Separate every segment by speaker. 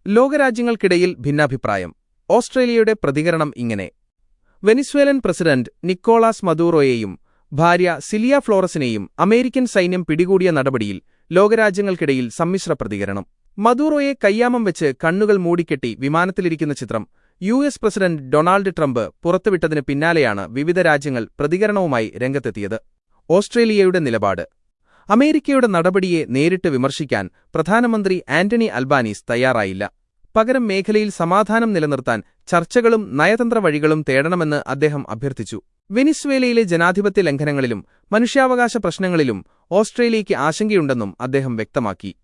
Speaker 1: ലോകരാജ്യങ്ങൾക്കിടയിൽ ഭിന്നാഭിപ്രായം. ഓസ്ട്രേലിയയുടെ പ്രതികരണം ഇങ്ങനെ. വെനിസ്വേലൻ പ്രസിഡന്റ് നിക്കോളാസ് മദൂറോയെയും ഭാര്യ സിലിയ ഫ്ലോറസിനെയും അമേരിക്കൻ സൈന്യം പിടികൂടിയ നടപടിയിൽ ലോകരാജ്യങ്ങൾക്കിടയിൽ സമ്മിശ്ര പ്രതികരണം. മദൂറോയെ കയ്യാമം വെച്ച് കണ്ണുകൾ മൂടിക്കെട്ടി വിമാനത്തിലിരിക്കുന്ന ചിത്രം യു.എസ്. പ്രസിഡന്റ് ഡൊണാൾഡ് ട്രംപ് പുറത്തുവിട്ടതിന് പിന്നാലെയാണ് വിവിധ രാജ്യങ്ങൾ പ്രതികരണവുമായി രംഗത്തെത്തിയത്. ഓസ്ട്രേലിയയുടെ നിലപാട്. അമേരിക്കയുടെ നടപടിയെ നേരിട്ട് വിമർശിക്കാൻ പ്രധാനമന്ത്രി ആന്റണി അൽബാനീസ് തയ്യാറായില്ല. പകരം മേഖലയിൽ സമാധാനം നിലനിർത്താൻ ചർച്ചകളും നയതന്ത്ര വഴികളും തേടണമെന്ന് അദ്ദേഹം അഭ്യർത്ഥിച്ചു. വെനിസ്വേലയിലെ ജനാധിപത്യ ലംഘനങ്ങളിലും മനുഷ്യാവകാശ പ്രശ്നങ്ങളിലും ഓസ്ട്രേലിയയ്ക്ക് ആശങ്കയുണ്ടെന്നും അദ്ദേഹം വ്യക്തമാക്കി.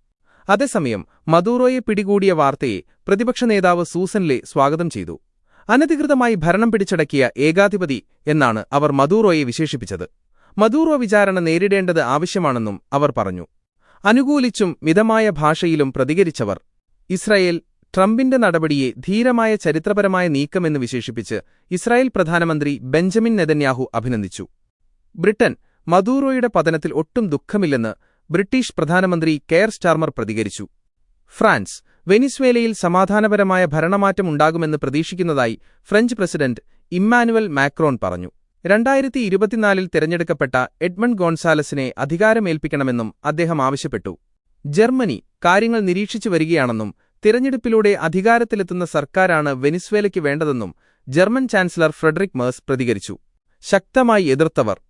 Speaker 1: അതേസമയം മദൂറോയെ പിടികൂടിയ വാർത്തയെ പ്രതിപക്ഷ നേതാവ് സൂസൻ ലേ സ്വാഗതം ചെയ്തു. അനധികൃതമായി ഭരണം പിടിച്ചടക്കിയ ഏകാധിപതി എന്നാണ് അവർ മദൂറോയെ വിശേഷിപ്പിച്ചത്. മദൂറോ വിചാരണ നേരിടേണ്ടത് ആവശ്യമാണെന്നും അവർ പറഞ്ഞു. അനുകൂലിച്ചും മിതമായ ഭാഷയിലും പ്രതികരിച്ചവർ ഇസ്രായേൽ ട്രംപിന്റെ നടപടിയെ ധീരമായ ചരിത്രപരമായ നീക്കമെന്ന് വിശേഷിപ്പിച്ച് ഇസ്രായേൽ പ്രധാനമന്ത്രി ബെഞ്ചമിൻ നെതന്യാഹു അഭിനന്ദിച്ചു. ബ്രിട്ടൻ മദൂറോയുടെ പതനത്തിൽ ഒട്ടും ദുഃഖമില്ലെന്ന് ബ്രിട്ടീഷ് പ്രധാനമന്ത്രി കെയർ സ്റ്റാർമർ പ്രതികരിച്ചു. ഫ്രാൻസ് വെനിസ്വേലയിൽ സമാധാനപരമായ ഭരണമാറ്റം ഉണ്ടാകുമെന്ന് പ്രതീക്ഷിക്കുന്നതായി ഫ്രഞ്ച് പ്രസിഡന്റ് ഇമ്മാനുവൽ മാക്രോൺ പറഞ്ഞു. 2024 തിരഞ്ഞെടുക്കപ്പെട്ട എഡ്മണ്ട് ഗോൺസാലസിനെ അധികാരമേൽപ്പിക്കണമെന്നും അദ്ദേഹം ആവശ്യപ്പെട്ടു. ജർമ്മനി കാര്യങ്ങൾ നിരീക്ഷിച്ചു വരികയാണെന്നും തിരഞ്ഞെടുപ്പിലൂടെ അധികാരത്തിലെത്തുന്ന സർക്കാരാണ് വെനിസ്വേലയ്ക്ക് വേണ്ടതെന്നും ജർമ്മൻ ചാൻസലർ ഫ്രെഡറിക് മേഴ്സ് പ്രതികരിച്ചു. ശക്തമായി എതിർത്തവർ.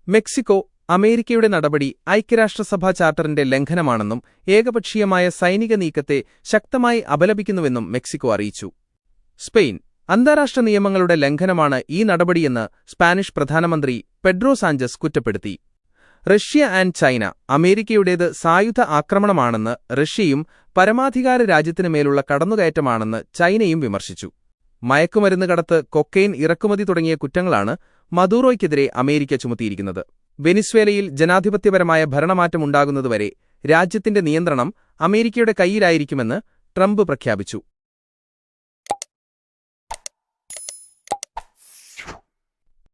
Speaker 1: മെക്സിക്കോ അമേരിക്കയുടെ നടപടി ഐക്യരാഷ്ട്രസഭാ ചാർട്ടറിന്റെ ലംഘനമാണെന്നും ഏകപക്ഷീയമായ സൈനിക നീക്കത്തെ ശക്തമായി അപലപിക്കുന്നുവെന്നും മെക്സിക്കോ അറിയിച്ചു. സ്പെയിൻ അന്താരാഷ്ട്ര നിയമങ്ങളുടെ ലംഘനമാണ് ഈ നടപടിയെന്ന് സ്പാനിഷ് പ്രധാനമന്ത്രി പെഡ്രോ സാഞ്ചസ് കുറ്റപ്പെടുത്തി. റഷ്യ ആൻഡ് ചൈന അമേരിക്കയുടേത് സായുധ ആക്രമണമാണെന്ന് റഷ്യയും പരമാധികാര രാജ്യത്തിനുമേലുള്ള കടന്നുകയറ്റമാണെന്ന് ചൈനയും വിമർശിച്ചു. മയക്കുമരുന്ന് കടത്ത്, കൊക്കൈൻ ഇറക്കുമതി തുടങ്ങിയ കുറ്റങ്ങളാണ് മദൂറോയ്ക്കെതിരെ അമേരിക്ക ചുമത്തിയിരിക്കുന്നത്. വെനിസ്വേലയിൽ ജനാധിപത്യപരമായ ഭരണമാറ്റമുണ്ടാകുന്നതുവരെ രാജ്യത്തിന്റെ നിയന്ത്രണം അമേരിക്കയുടെ കൈയിലായിരിക്കുമെന്ന് ട്രംപ് പ്രഖ്യാപിച്ചു.